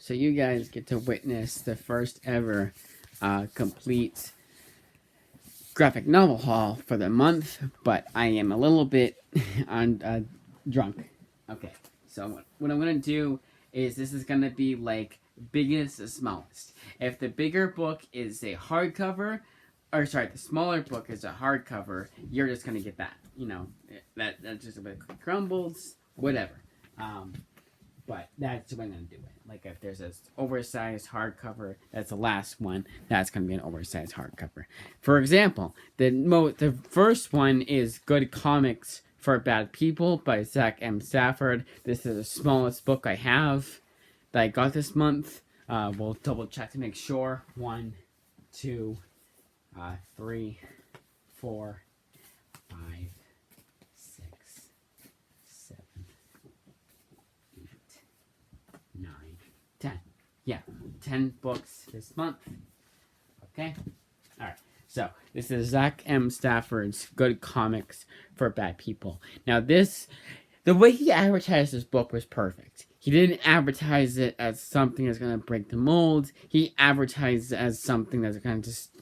So you guys get to witness the first ever complete graphic novel haul for the month, but I am a little bit drunk. Okay, so what I'm going to do is this is going to be like biggest to smallest. If the bigger book is a hardcover, or sorry, the smaller book is a hardcover, you're just going to get that. You know, that's just a bit crumbles, whatever. But that's the way I'm going to do it. Like if there's an oversized hardcover, that's the last one, that's going to be an oversized hardcover. For example, the first one is Good Comics for Bad People by Zach M. Stafford. This is the smallest book I have that I got this month. We'll double check to make sure. 1, 2, 3, 4, 5, 6, 7, 8, 9, 10. Yeah, 10 books this month. Okay? Alright. So, this is Zach M. Stafford's Good Comics for Bad People. Now, the way he advertised this book was perfect. He didn't advertise it as something that's going to break the mold. He advertised it as something that's going to just,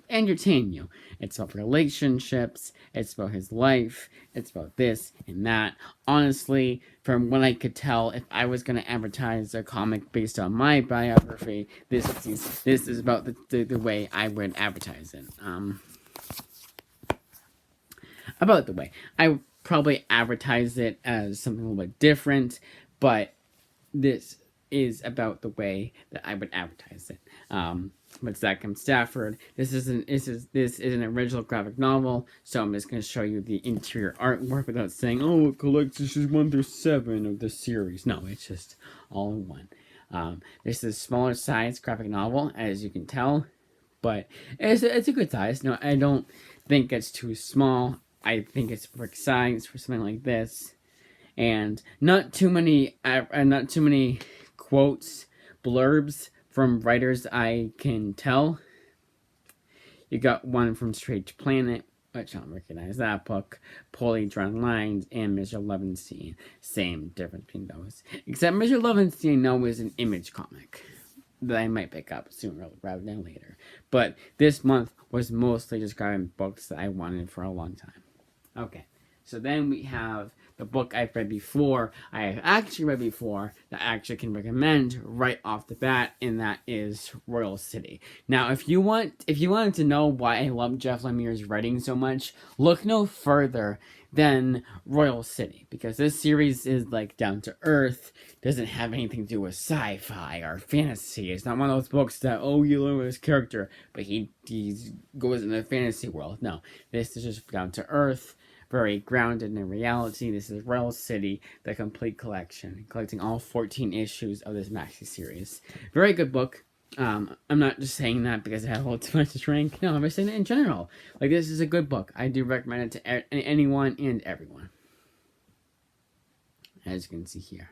entertain you. It's about relationships. It's about his life. It's about this and that. Honestly, from what I could tell, if I was going to advertise a comic based on my biography, this is about the way I would advertise it. About the way. I would probably advertise it as something a little bit different, but this is about the way that I would advertise it. With Zach M. Stafford, this is an original graphic novel, so I'm just going to show you the interior artwork without saying, oh, it collects issues 1 through 7 of the series. No, it's just all in one. This is a smaller size graphic novel, as you can tell, but it's a good size. No, I don't think it's too small. I think it's perfect size for something like this, and not too many quotes, blurbs from writers I can tell. You got one from Strange Planet, which I don't recognize that book, Poorly Drawn Lines, and Mr. Levenstein. Same difference between those, except Mr. Levenstein now is an Image comic that I might pick up sooner rather than later. But this month was mostly just grabbing books that I wanted for a long time. Okay, so then we have the book I've read before, that I actually can recommend right off the bat, and that is Royal City. Now, if you wanted to know why I love Jeff Lemire's writing so much, look no further than Royal City, because this series is like down to earth, doesn't have anything to do with sci-fi or fantasy. It's not one of those books that, oh, you learn this character, but he goes in the fantasy world. No, this is just down to earth, very grounded in reality. This is Royal City, the complete collection, collecting all 14 issues of this maxi series. Very good book. I'm not just saying that because I have a little too much to drink. No, I'm just saying it in general. Like, this is a good book. I do recommend it to anyone and everyone. As you can see here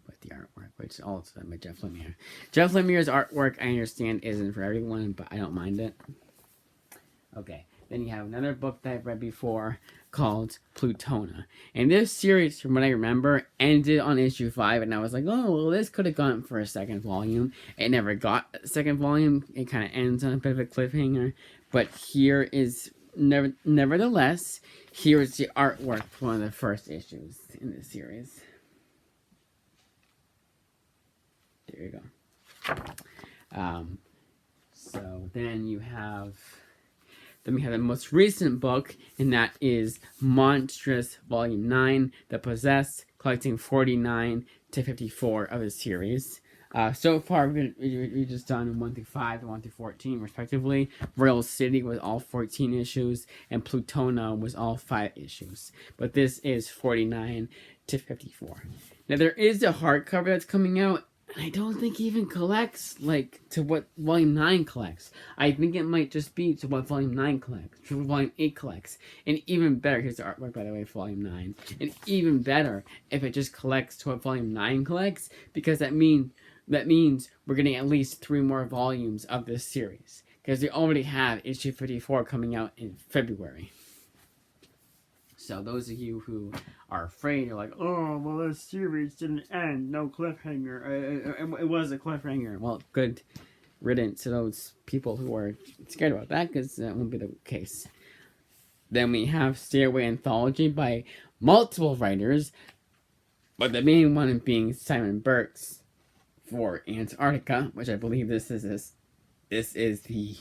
with the artwork, which is also by Jeff Lemire. Jeff Lemire's artwork, I understand, isn't for everyone, but I don't mind it. Okay. Then you have another book that I've read before called Plutona. And this series, from what I remember, ended on issue 5. And I was like, oh, well, this could have gone for a second volume. It never got a second volume. It kind of ends on a bit of a cliffhanger. But here is, nevertheless, here is the artwork for one of the first issues in this series. There you go. So then you have... Then we have the most recent book, and that is Monstrous Volume 9, The Possessed, collecting 49 to 54 of the series. So far, we've just done 1 through 5 and 1 through 14, respectively. Royal City was all 14 issues, and Plutona was all 5 issues. But this is 49 to 54. Now, there is a hardcover that's coming out, and I don't think it even collects, like, to what Volume 9 collects. I think it might just be to what Volume 9 collects, to what Volume 8 collects. And even better, here's the artwork, by the way, for Volume 9. And even better if it just collects to what Volume 9 collects, because that means we're getting at least 3 more volumes of this series. Because they already have issue 54 coming out in February. So those of you who are afraid, you're like, oh, well, this series didn't end, no cliffhanger. It was a cliffhanger. Well, good riddance to those people who are scared about that, because that won't be the case. Then we have Stairway Anthology by multiple writers, but the main one being Simon Burks for Antarctica, which I believe this is the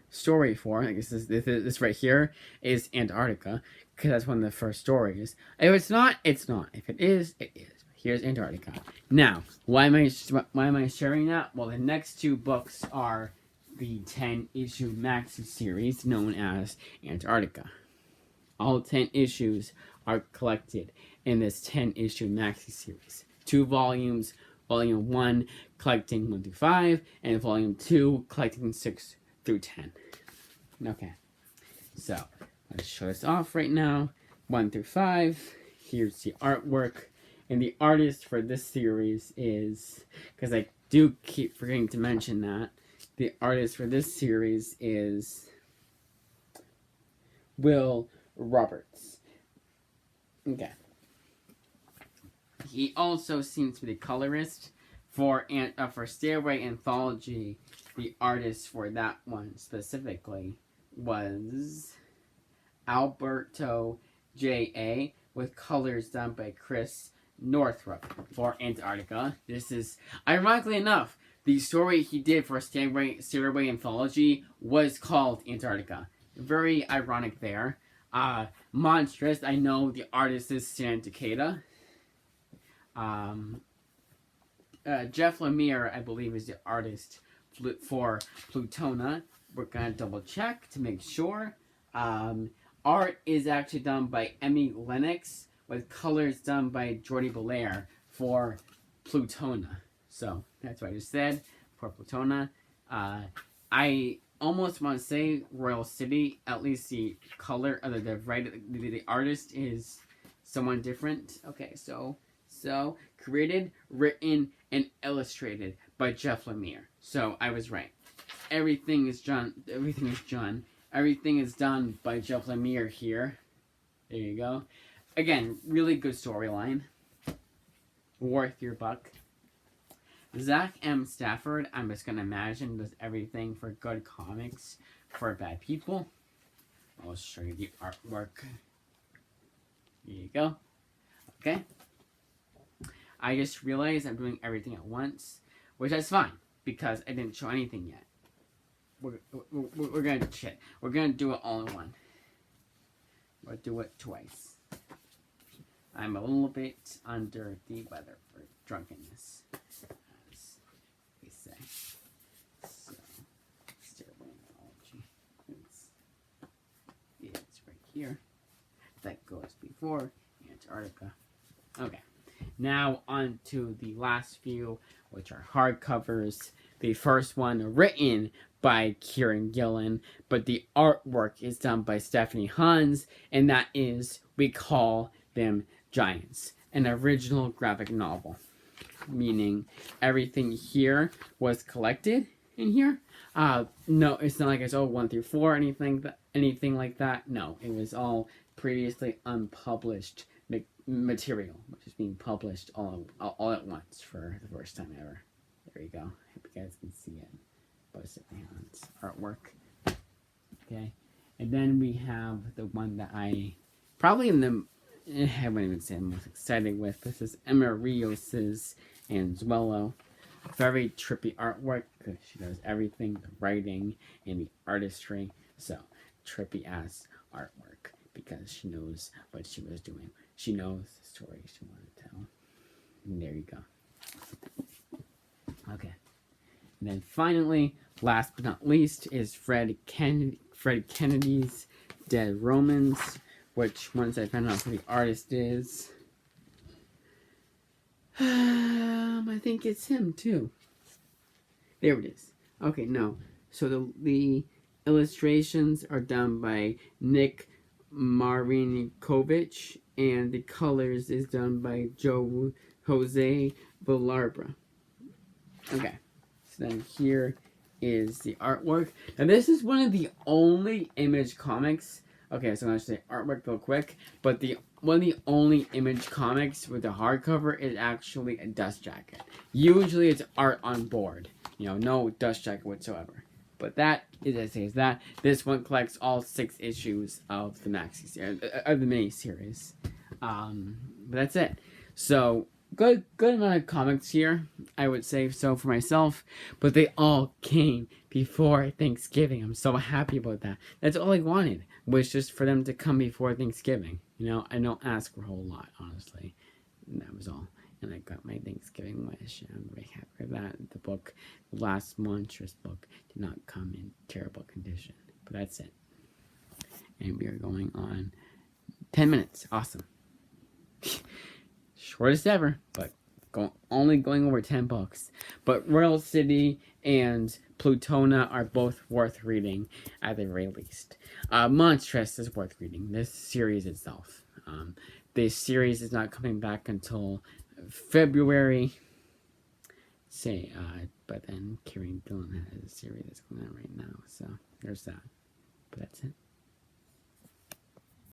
story for. I guess this right here is Antarctica, because that's one of the first stories. If it's not, it's not. If it is, it is. Here's Antarctica. Now, why am I sharing that? Well, the next two books are the 10-issue maxi series known as Antarctica. All 10 issues are collected in this 10-issue maxi series. 2 volumes, volume 1 collecting 1 through 5, and volume 2 collecting 6 through 10. Okay, so let's show this off right now. 1 through 5. Here's the artwork. And the artist for this series is, because I do keep forgetting to mention that, the artist for this series is Will Roberts. Okay. He also seems to be the colorist for Stairway Anthology. The artist for that one specifically was Alberto J.A. with colors done by Chris Northrup for Antarctica. This is, ironically enough, the story he did for Stairway Anthology was called Antarctica. Very ironic there. Monstrous, I know the artist is Stan Takeda. Jeff Lemire, I believe, is the artist for Plutona. We're going to double check to make sure. Art is actually done by Emmy Lennox, with colors done by Jordi Belair for Plutona. So, that's what I just said for Plutona. I almost want to say Royal City, at least the color of the artist is someone different. Okay, so created, written, and illustrated by Jeff Lemire. So I was right. Everything is done by Jeff Lemire here. There you go. Again, really good storyline. Worth your buck. Zach M. Stafford, I'm just going to imagine, does everything for good comics for bad people. I'll show you the artwork. Here you go. Okay. I just realized I'm doing everything at once, which is fine, because I didn't show anything yet. We're going to shit. We're going to do it all in one. We'll do it twice. I'm a little bit under the weather for drunkenness, as we say. So, Stairway Anthology. It's right here. That goes before Antarctica. Okay. Now on to the last few, which are hardcovers. The first one written by Kieran Gillen, but the artwork is done by Stephanie Hans, and that is We Call Them Giants, an original graphic novel, meaning everything here was collected in here. No, it's not like it's 1 through 4 or anything like that. No, it was all previously unpublished material, which is being published all at once for the first time ever. There you go. I hope you guys can see it. By Stephanie Hans artwork. Okay, and then we have the one that I probably I wouldn't even say I'm most excited with. This is Emma Rios's Anzuelo. Very trippy artwork because she does everything, the writing and the artistry. So trippy ass artwork because she knows what she was doing. She knows the story she wanted to tell. And there you go. Okay. And then finally, last but not least, is Fred Kennedy's Dead Romans, which once I found out who the artist is, I think it's him too. There it is. Okay, no. So the illustrations are done by Nick Marinkovic, and the colors is done by Jose Villarba. Okay. So then here is the artwork. Now this is one of the only Image Comics Okay, so I'm gonna say artwork real quick, but one of the only Image comics with the hardcover is actually a dust jacket. Usually it's art on board, no dust jacket whatsoever. But that is as I say is that. This one collects all 6 issues of the maxi series, of the mini series. But that's it. So good amount of comics here, I would say so for myself. But they all came before Thanksgiving. I'm so happy about that. That's all I wanted, was just for them to come before Thanksgiving. I don't ask for a whole lot, honestly. And that was all. And I got my Thanksgiving wish. I'm very happy with that. The book, the last Monstrous book, did not come in terrible condition. But that's it. And we are going on 10 minutes. Awesome. Shortest ever, but only going over 10 books. But Royal City and Plutona are both worth reading, at the very least. Monstrous is worth reading, this series itself. This series is not coming back until February. But then Kieran Gillen has a series that's going on right now, so there's that. But that's it.